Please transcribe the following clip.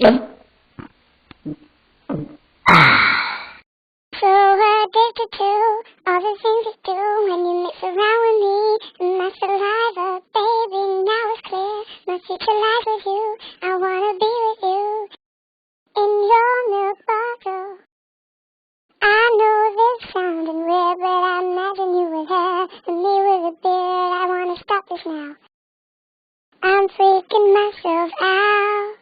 So addicted to all the things you do when you mix around with me and my saliva, baby. Now it's clear, my future lies with you. I wanna be with you in your milk bottle. I know this sounding weird, but I imagine you with hair and me with a beard. I wanna stop this now. I'm freaking myself out.